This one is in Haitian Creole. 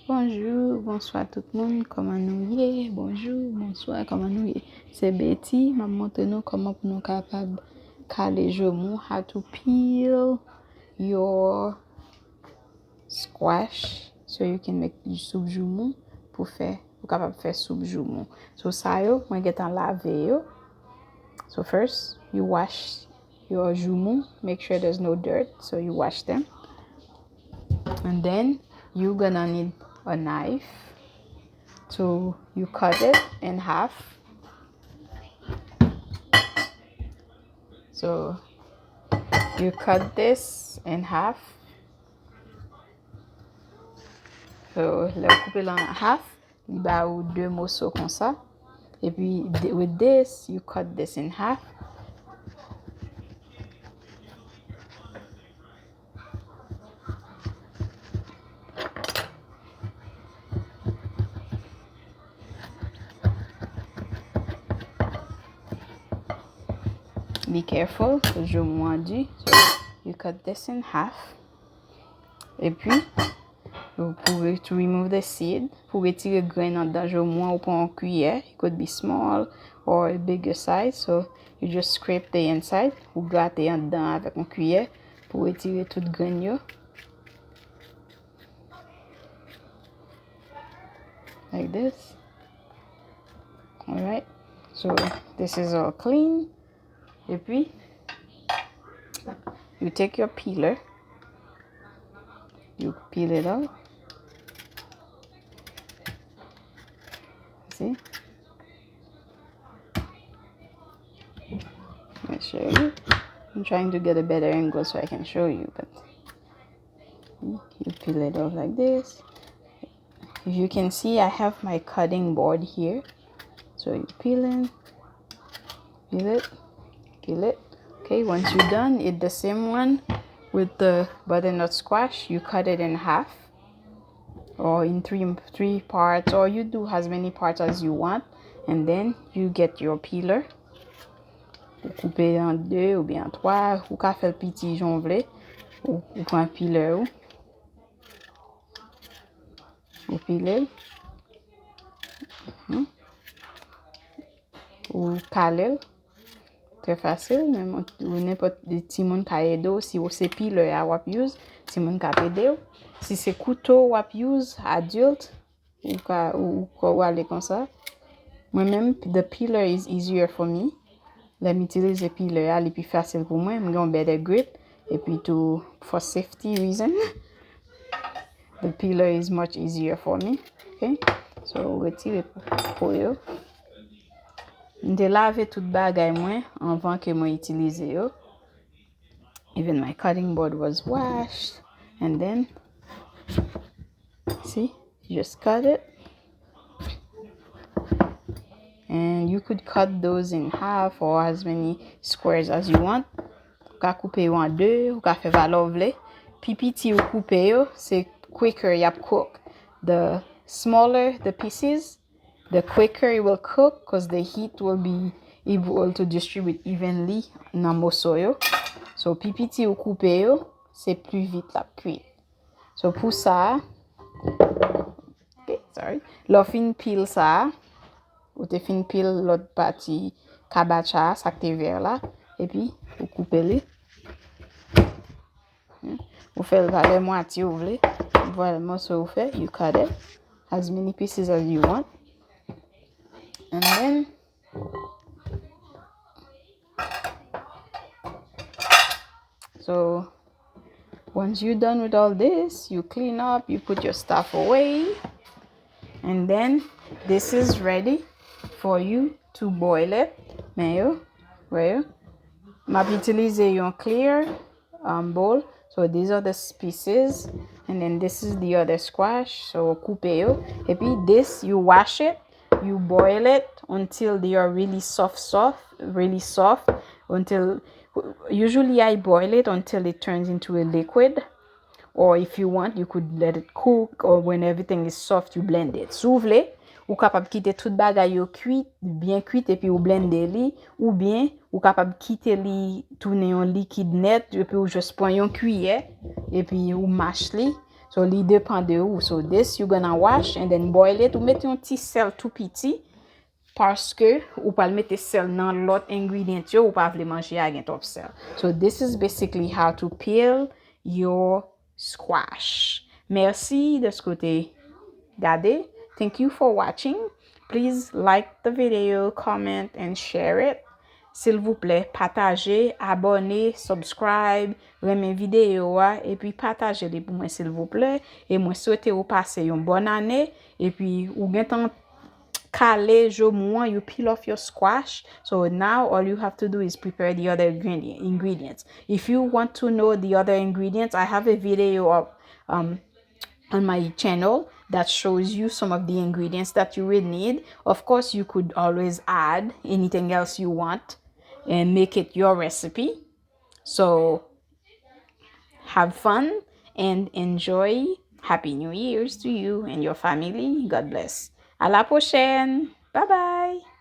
Bonjour, bonsoir tout le monde, comment nous y est? Bonjour, bonsoir, comment nous y est? C'est Betty, m'a montré nous comment nous capable caler joumou, how to peel your squash so you can make du soup joumou pour capable faire soup joumou. So ça yo, moi get en laver yo. So first, you wash your joumou, make sure there's no dirt, so you wash them. And then you're gonna need a knife. So you cut it in half. So you cut this in half. So le couper en half, il va ou deux morceaux comme ça. Et puis with this, you cut this in half. Be careful, because je moisi. So you cut this in half. Et puis, vous pouvez to remove the seed. Vous pouvez tirer le grain en dedans, je ou pour une cuillère. It could be small or a bigger size. So you just scrape the inside. Vous grattez en dedans avec une cuillère pour retirer tout le grain yo. Like this. Alright. So this is all clean. Et puis, you take your peeler. You peel it out. See? I'll show you. I'm trying to get a better angle so I can show you, but you peel it off like this. If you can see, I have my cutting board here. So you peel it, peel it. Okay, once you're done, it's the same one with the butternut squash. You cut it in half or in three parts, or you do as many parts as you want. And then you get your peeler. Vous coupez en deux ou bien en trois. Ou ka fait le petit jonvle. Ou prend peeler ou peeler. Ou kale. Très facile, même ou n'importe petit monde ka aide si vous c'est peeler à wap use, si monde ka aider. Si c'est couteau wap use adulte ou aller comme ça. Moi-même, the peeler is easier for me. Let me utilize the peeler, elle est plus facile pour moi. I'm better grip. Et puis for safety reason, the peeler is much easier for me. Okay, so retire pour yo. M'te laver tout bagay moi avant que moi utilise yo. Even my cutting board was washed, and then see, you just cut it. And you could cut those in half or as many squares as you want. Ou ka couper yo en deux, ou ka fait valovle. Pi piti ou couper yo, c'est quicker yap cook. The smaller the pieces, the quicker it will cook because the heat will be able to distribute evenly nan morceau yo. So pi piti ou couper yo, c'est plus vite la cuit. So pour ça, okay, sorry. L'on fin peel ça. Ou te fin peel l'autre partie kabacha, ça que vert là. Et puis, vous coupez les. Vous faites la moitié, vous voulez. Voilà, moi, ça vous fait. You cut it as many pieces as you want. And then, so, once you're done with all this, you clean up, you put your stuff away. And then, this is ready for you to boil it. Mayo, well, m'a utilize your clear bowl. So these are the pieces, and then this is the other squash. So coupe yo. Et puis this, you wash it, you boil it until they are really soft. Until usually I boil it until it turns into a liquid. Or if you want, you could let it cook, or when everything is soft, you blend it. Souvle, ou capable quitter tout bagay yo cuit, bien cuit, et puis ou blender li, ou bien ou capable quitter li, tourner en liquide net, et puis ou juste prendre une cuillère, et puis ou mash li. So li depan de ou. So this you gonna wash and then boil it. Ou mette yon ti sel tout piti. Paske ou pal mette sel nan lot ingredient yo, ou pa vle manje agen top sel. So this is basically how to peel your squash. Merci de skote gade. Thank you for watching. Please like the video, comment and share it. S'il vous plaît, partagez, abonnez, subscribe, remen vidéo et puis partagez les pour moi s'il vous plaît. Et moi souhaite vous passer une bonne année et puis ou gen tan kale joumou, you peel off your squash. So now all you have to do is prepare the other ingredients. If you want to know the other ingredients, I have a video of on my channel that shows you some of the ingredients that you will need. Of course, you could always add anything else you want and make it your recipe. So have fun and enjoy. Happy New Year's to you and your family. God bless. À la prochaine. Bye bye.